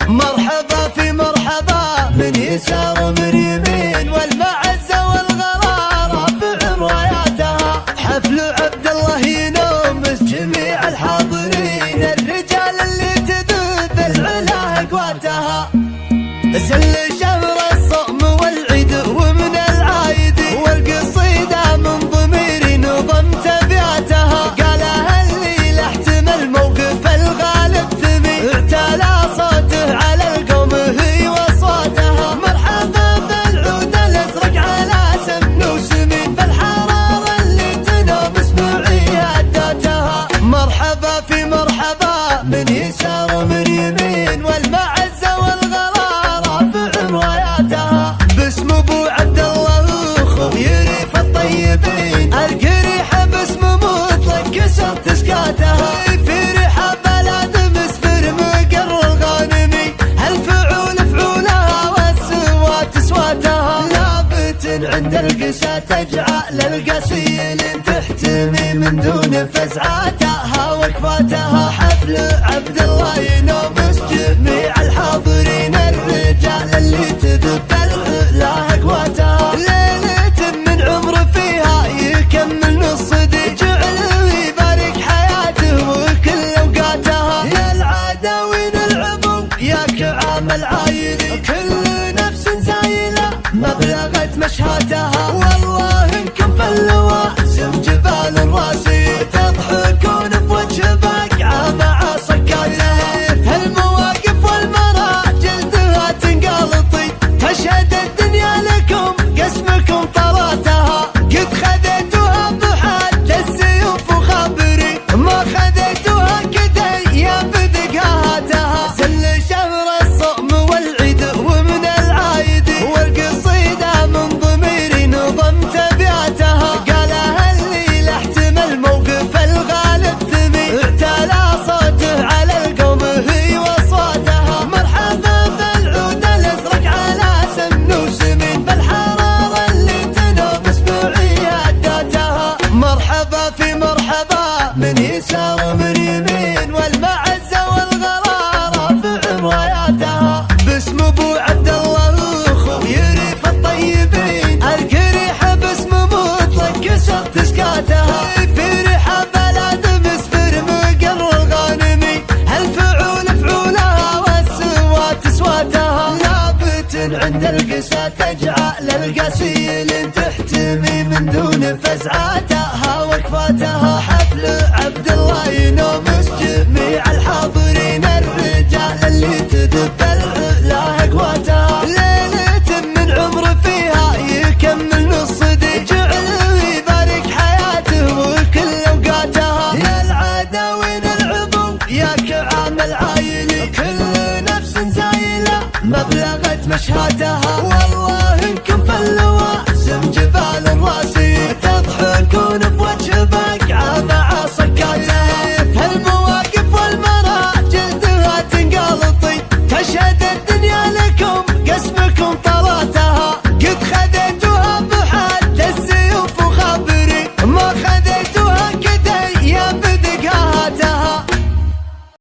مرحبا في مرحبا من يسار ومن يمين، والمعزة والغلا رافع راياتها. حفل عبد الله ينومس جميع الحاضرين، الرجال اللي تذوب العلا اقواتها. زل شهر الصوم والعيد ومن العايد، والقصيدة من ضميري نظمت ابياتها. قالها الليل احتمل موقف الغالب ثمين، اعتلى صوته على القوم هي واصواتها. مرحبا بالعود الازرق على سمن وسمين، بالحرارة اللي تنوم اسمعي هداتها. مرحبا في مرحبا من يسار ومن يمين، والمعزة والغلا راياتها. باسم ابو عبد الله اخو يريف الطيبين، القريحة باسم مطلق كسر تسقاتها. في ريحة بلد مسفر مقر الغانمي، هالفعول فعولها والسوات سواتها. لابت عند القسا تجعل القصيل تحتمي من دون فزعاتها وكفاتها. حفل عبد الله ينومس جميع الحاضرين، الرجال اللي تذب العلا اقواتها. ليلة من عمر فيها يكمل نص دي، جعل ويبارك حياته وكل اوقاتها. يا العداوين العبو يا كعام العايلي، كل نفس زايلة ما بلغت مشهاتها. والله انكم في اللوازم جبال الراسي، تضحكون بوجه بقعة مع صكاتها. هالمواقف والمراجل تنقلطي، تشهد الدنيا لكم قسمكم طلاتها. قد خذيتوها بحد السيوف وخبري، ما خذيتوها كذا يا بذقهاتها. زل شهر الصوم والعيد ومن العايد، والقصيدة من ضميري نظمت ابياتها. قالها الليل احتمل موقف الغالب ثمين، اعتلى صوته على القوم هي واصواتها. مرحبا بالعود الازرق على سمن وسمين، بالحرارة اللي تنوم اسمعي هداتها. مرحبا في مرحبا من يسار ومن يمين، والمعزة والغلا رافع راياتها. باسم ابو عبد الله اخو يريف الطيبين، القريحة باسم مطلق كسر تسقاتها. في ريحة بلد مسفر مقر الغانمي، هالفعول فعولها والسوات سواتها. لابت عند القسا تجعل القصيل تحتمي من دون فزعاتها وكفاتها. حفل عبد الله ينومس جميع الحاضرين، الرجال اللي تذب العلا اقواتها. ليلة من عمر فيها يكمل نص دي، جعل ويبارك حياته وكل اوقاتها. يا العداوين العبو يا كعام العايلي، كل نفس زايلة ما بلغت مشهاتها. والله